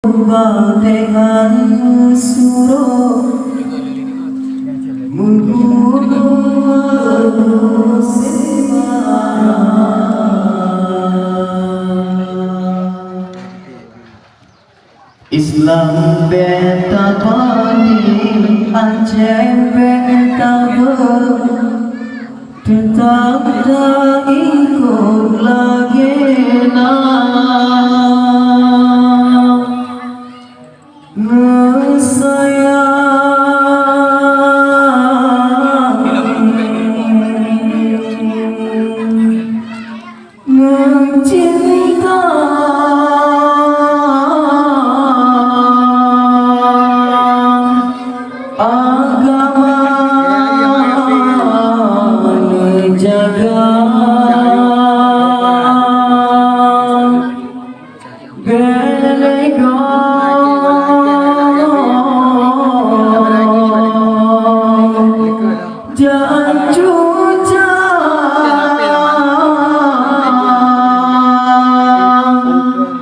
Bagaikan suruh membunuh Islam beta bani Aceh beta tetap tak ikut lagi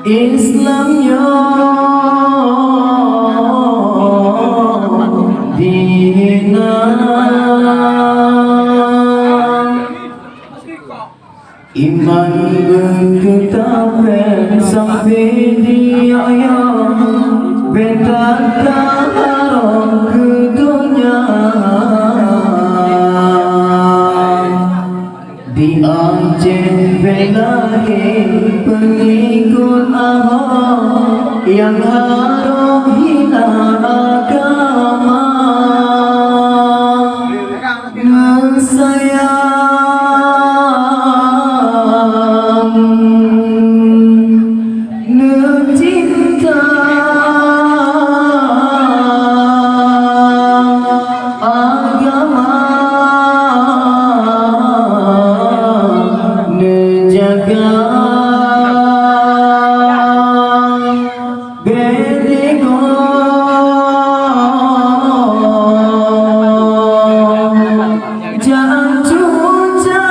Islamnya dina iman berketapan sampai dia bentang haram ke dunia di Aceh belahir pengikut Ahok yang haram hina agama sayang cinta agama jaga bedego jangan cuca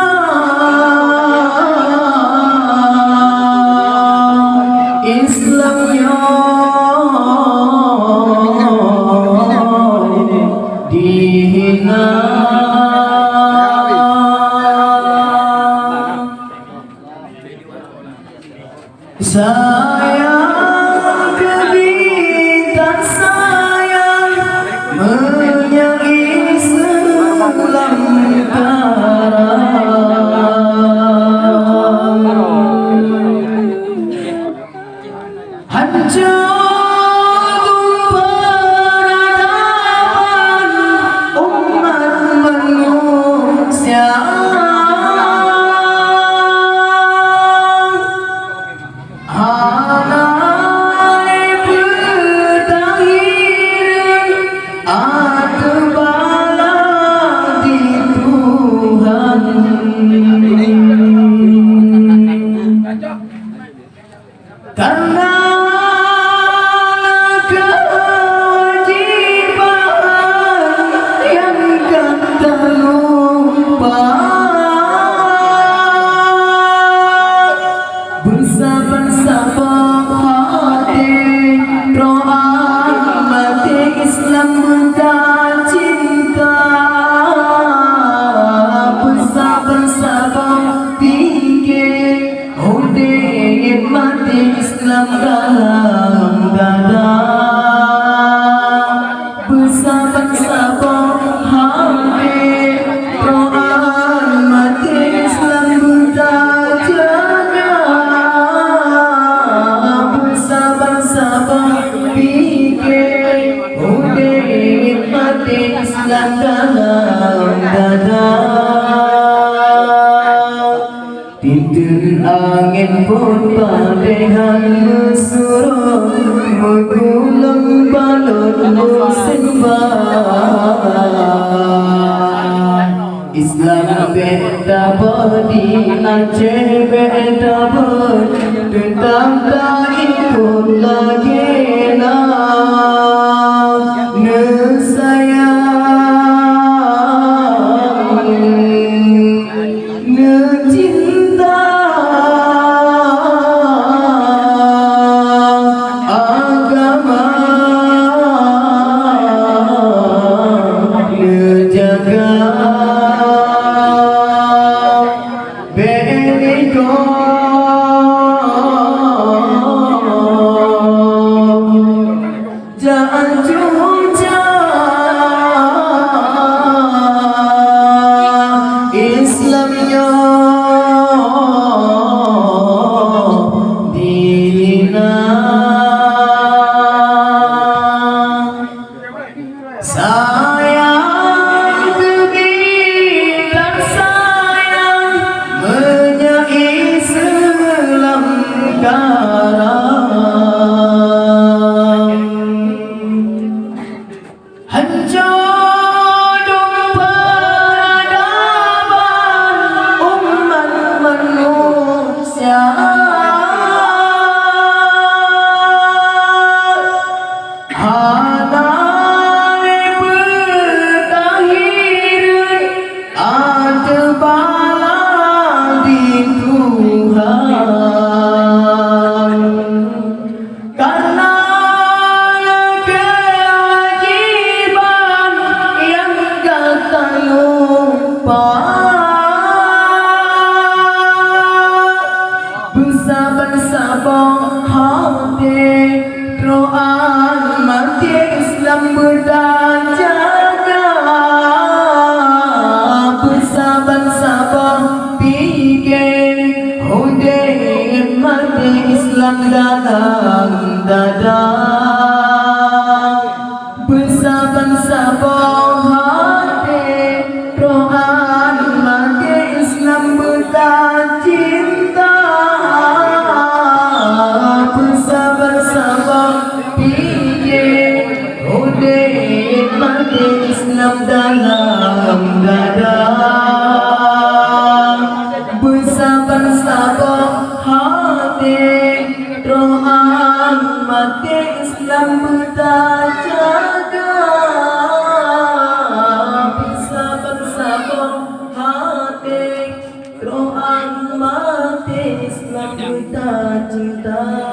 Islamnya dihina sayang kebitan sayang menyanyi selam hancur peradaban umat manusia karena kewajiban yang kata lupa bersabar-sabar hati doa mati Islam dan cinta bersabar-sabar fikir mati Islam dalam dada bersabar-sabar hati Quran mati Islam berjaga bersabar-sabar fikir mati Islam dalam dada Tintin angin pun padehan suruh mengulang balon sembah Islam beda bodi Aceh beda bodi tetap tak ikut lagi cinta agama karena kewajiban yang kata lupa. Bersabar-sabar hati Quran mati Islam berjaga. Bersabar-sabar fikir Hudain mati Islam dalam dada. Bersabar-sabar hati Quran mati Islam bercinta. Bersabar-sabar fikir Hudain mati Islam dalam dada. Bersabar-sabar hati Quran mati Islam berjaga. Bersabar-sabar hati Quran mati Islam bercinta.